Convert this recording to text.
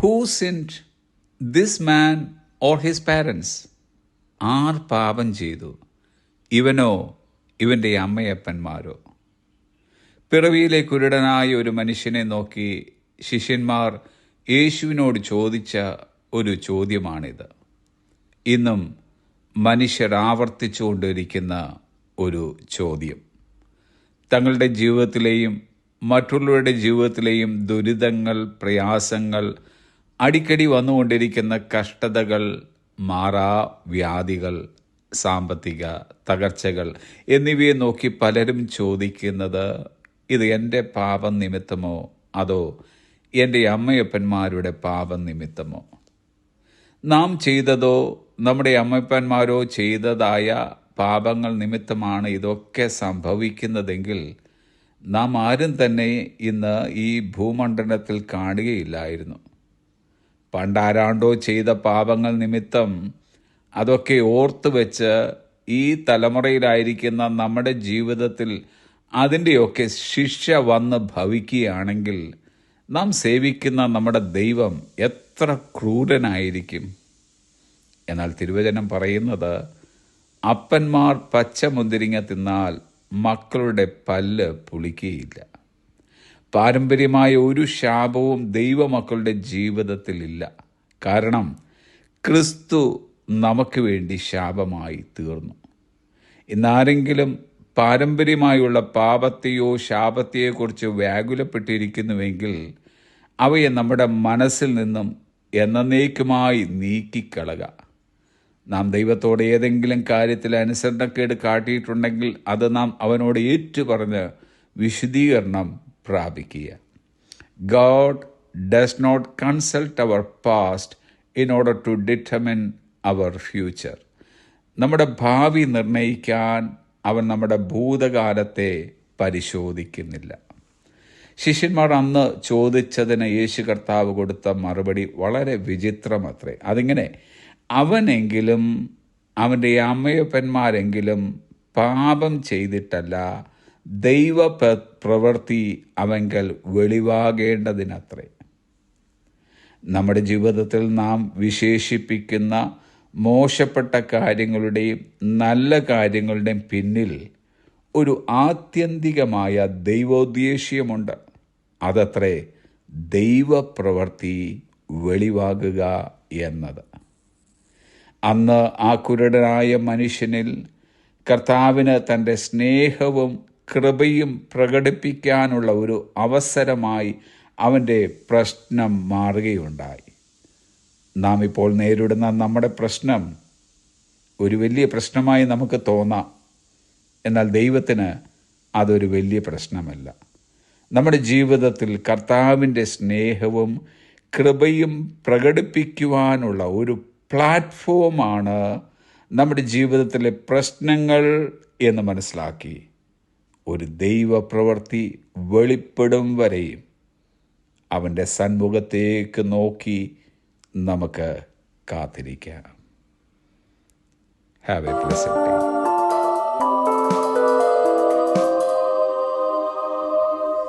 Who sinned, this man or his parents? ആർ പാപം ചെയ്തു, ഇവനോ ഇവൻ്റെ അമ്മയപ്പന്മാരോ? പിറവിയിലെ കുരുടനായ ഒരു മനുഷ്യനെ നോക്കി ശിഷ്യന്മാർ യേശുവിനോട് ചോദിച്ച ഒരു ചോദ്യമാണിത്. ഇന്നും മനുഷ്യർ ആവർത്തിച്ചുകൊണ്ടിരിക്കുന്ന ഒരു ചോദ്യം. തങ്ങളുടെ ജീവിതത്തിലെയും മറ്റുള്ളവരുടെ ജീവിതത്തിലെയും ദുരിതങ്ങൾ, പ്രയാസങ്ങൾ, അടിക്കടി വന്നുകൊണ്ടിരിക്കുന്ന കഷ്ടതകൾ, വ്യാധികൾ, സാമ്പത്തിക തകർച്ചകൾ എന്നിവയെ നോക്കി പലരും ചോദിക്കുന്നത്, ഇത് എൻ്റെ പാപം നിമിത്തമോ അതോ എൻ്റെ അമ്മയപ്പന്മാരുടെ പാപം നിമിത്തമോ? നാം ചെയ്തതോ നമ്മുടെ അമ്മയപ്പന്മാരോ ചെയ്തതായ പാപങ്ങൾ നിമിത്തമാണ് ഇതൊക്കെ സംഭവിക്കുന്നതെങ്കിൽ നാം ആരും തന്നെ ഇന്ന് ഈ ഭൂമണ്ഡലത്തിൽ കാണുകയില്ലായിരുന്നു. പണ്ടാരാണ്ടോ ചെയ്ത പാപങ്ങൾ നിമിത്തം അതൊക്കെ ഓർത്തു വെച്ച് ഈ തലമുറയിലായിരിക്കുന്ന നമ്മുടെ ജീവിതത്തിൽ അതിൻ്റെയൊക്കെ ശിക്ഷ വന്ന് ഭവിക്കുകയാണെങ്കിൽ നാം സേവിക്കുന്ന നമ്മുടെ ദൈവം എത്ര ക്രൂരനായിരിക്കും. എന്നാൽ തിരുവചനം പറയുന്നത്, അപ്പന്മാർ പച്ച മുന്തിരിങ്ങ തിന്നാൽ മക്കളുടെ പല്ല് പുളിക്കുകയില്ല. പാരമ്പര്യമായ ഒരു ശാപവും ദൈവമക്കളുടെ ജീവിതത്തിലില്ല. കാരണം ക്രിസ്തു നമുക്ക് വേണ്ടി ശാപമായി തീർന്നു. ഇന്നാരെങ്കിലും പാരമ്പര്യമായുള്ള പാപത്തെയോ ശാപത്തെയോക്കുറിച്ച് വ്യാകുലപ്പെട്ടിരിക്കുന്നുവെങ്കിൽ അവയെ നമ്മുടെ മനസ്സിൽ നിന്നും എന്നേക്കുമായി നീക്കിക്കളക. നാം ദൈവത്തോട് ഏതെങ്കിലും കാര്യത്തിൽ അനുസരണക്കേട് കാട്ടിയിട്ടുണ്ടെങ്കിൽ അത് നാം അവനോട് ഏറ്റുപറഞ്ഞ് വിശുദ്ധീകരണം പ്രാപിക്കുക. God does not consult our past in order to determine our future. നമ്മുടെ ഭാവി നിർണയിക്കാൻ അവൻ നമ്മുടെ ഭൂതകാലത്തെ പരിശോധിക്കുന്നില്ല. ശിഷ്യന്മാർ അന്ന് ചോദിച്ചതിന് യേശു കർത്താവ് കൊടുത്ത മറുപടി വളരെ വിചിത്രമത്രേ. അതിങ്ങനെ, അവനെങ്കിലും അവൻ്റെ അമ്മയപ്പന്മാരെങ്കിലും പാപം ചെയ്തിട്ടല്ല, ദൈവ പ്രവൃത്തി അവങ്കൽ വെളിവാകേണ്ടതിനത്രേ. നമ്മുടെ ജീവിതത്തിൽ നാം വിശേഷിപ്പിക്കുന്ന മോശപ്പെട്ട കാര്യങ്ങളുടെയും നല്ല കാര്യങ്ങളുടെയും പിന്നിൽ ഒരു ആത്യന്തികമായ ദൈവോദ്ദേശ്യമുണ്ട്. അതത്രേ ദൈവപ്രവൃത്തി വെളിവാകുക എന്നത്. അന്ന് ആ കുരുടനായ മനുഷ്യനിൽ കർത്താവിന് തൻ്റെ സ്നേഹവും കൃപയും പ്രകടിപ്പിക്കാനുള്ള ഒരു അവസരമായി അവൻ്റെ പ്രശ്നം മാറുകയുണ്ടായി. നാം ഇപ്പോൾ നേരിടുന്ന നമ്മുടെ പ്രശ്നം ഒരു വലിയ പ്രശ്നമായി നമുക്ക് തോന്നാം. എന്നാൽ ദൈവത്തിന് അതൊരു വലിയ പ്രശ്നമല്ല. നമ്മുടെ ജീവിതത്തിൽ കർത്താവിൻ്റെ സ്നേഹവും കൃപയും പ്രകടിപ്പിക്കുവാനുള്ള ഒരു പ്ലാറ്റ്ഫോമാണ് നമ്മുടെ ജീവിതത്തിലെ പ്രശ്നങ്ങൾ എന്ന് മനസ്സിലാക്കി ഒരു ദൈവപ്രവൃത്തി വെളിപ്പെടും വരെയും അവൻ്റെ സന്മുഖത്തേക്ക് നോക്കി നമുക്ക് കാത്തിരിക്കാം. Have A blessed day.